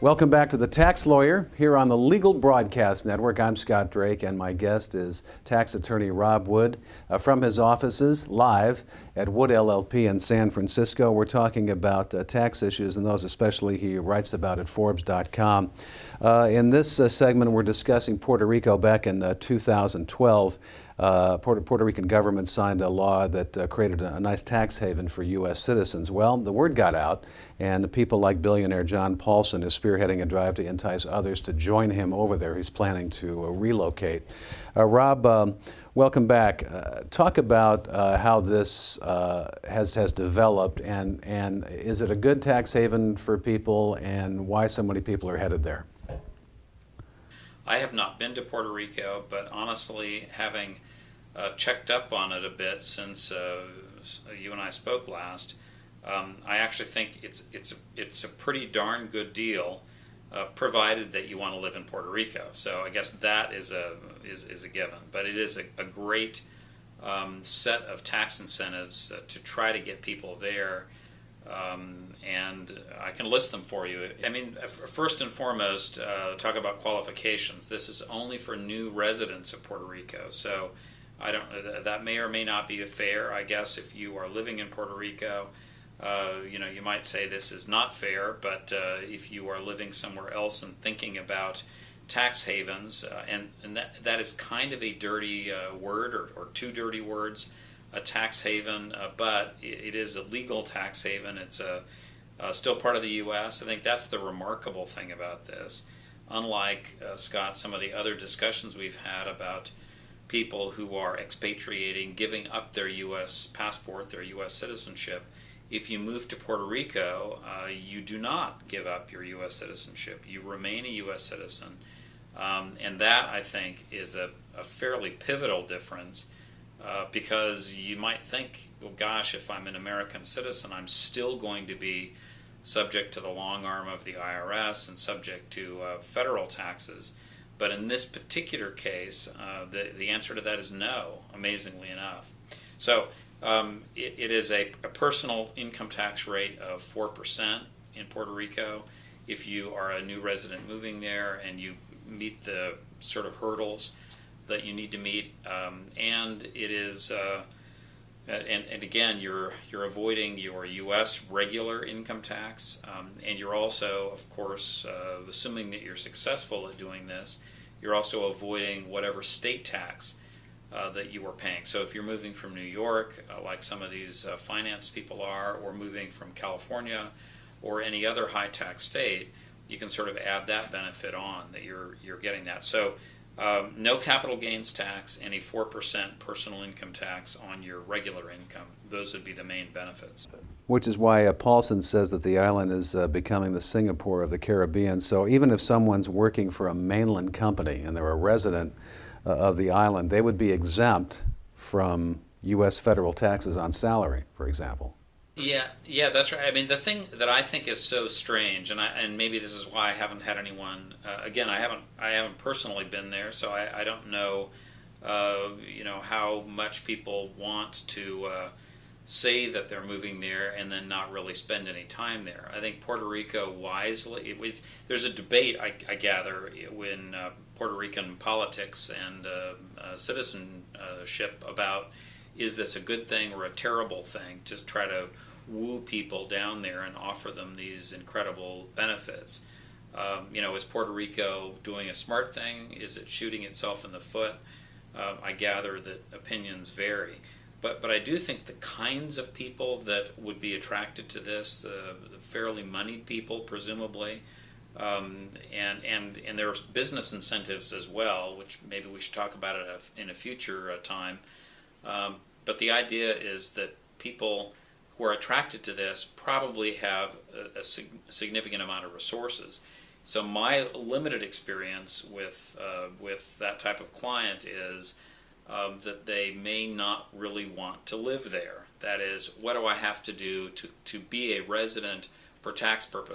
Welcome back to The Tax Lawyer here on the Legal Broadcast Network. I'm Scott Drake, and my guest is tax attorney Rob Wood from his offices live at Wood LLP in San Francisco. We're talking about tax issues, and those especially he writes about at Forbes.com. In this segment, we're discussing Puerto Rico. Back in 2012. Puerto Rican government signed a law that created a nice tax haven for U.S. citizens. Well, the word got out, and people like billionaire John Paulson is spearheading a drive to entice others to join him over there. He's planning to relocate. Rob, welcome back. Talk about how this has developed, and is it a good tax haven for people, and why so many people are headed there? I have not been to Puerto Rico, but honestly, having checked up on it a bit since you and I spoke last, I actually think it's a pretty darn good deal, provided that you want to live in Puerto Rico. So I guess that is a given. But it is a great set of tax incentives to try to get people there. And I can list them for you. I mean, first and foremost, talk about qualifications. This is only for new residents of Puerto Rico. So that may or may not be fair. I guess if you are living in Puerto Rico, you might say this is not fair. But if you are living somewhere else and thinking about tax havens, and that is kind of a dirty word, or two dirty words, a tax haven, but it is a legal tax haven. It's still part of the U.S. I think that's the remarkable thing about this. Unlike, Scott, some of the other discussions we've had about people who are expatriating, giving up their U.S. passport, their U.S. citizenship, if you move to Puerto Rico, you do not give up your U.S. citizenship. You remain a U.S. citizen. And that, I think, is a fairly pivotal difference. Because you might think, well, gosh, if I'm an American citizen, I'm still going to be subject to the long arm of the IRS and subject to federal taxes. But in this particular case, the answer to that is no, amazingly enough. So it is a personal income tax rate of 4% in Puerto Rico. If you are a new resident moving there and you meet the sort of hurdles that you need to meet, and it is, and again, you're avoiding your U.S. regular income tax, and you're also, of course, assuming that you're successful at doing this, you're also avoiding whatever state tax that you are paying. So if you're moving from New York, like some of these finance people are, or moving from California or any other high tax state, you can sort of add that benefit on, that you're getting that. So no capital gains tax, and a 4% personal income tax on your regular income. Those would be the main benefits. Which is why Paulson says that the island is becoming the Singapore of the Caribbean. So even if someone's working for a mainland company and they're a resident of the island, they would be exempt from U.S. federal taxes on salary, for example. Yeah, that's right. I mean, the thing that I think is so strange, and maybe this is why I haven't had anyone. Again, I haven't personally been there, so I don't know, how much people want to say that they're moving there and then not really spend any time there. I think Puerto Rico wisely. There's a debate, I gather, in Puerto Rican politics and citizenship about, is this a good thing or a terrible thing to try to woo people down there and offer them these incredible benefits? Is Puerto Rico doing a smart thing? Is it shooting itself in the foot? I gather that opinions vary. But I do think the kinds of people that would be attracted to this, the fairly moneyed people, presumably, and there's business incentives as well, which maybe we should talk about it in a future time. But the idea is that people who are attracted to this probably have a significant amount of resources. So my limited experience with that type of client is that they may not really want to live there. That is, what do I have to do to be a resident for tax purposes?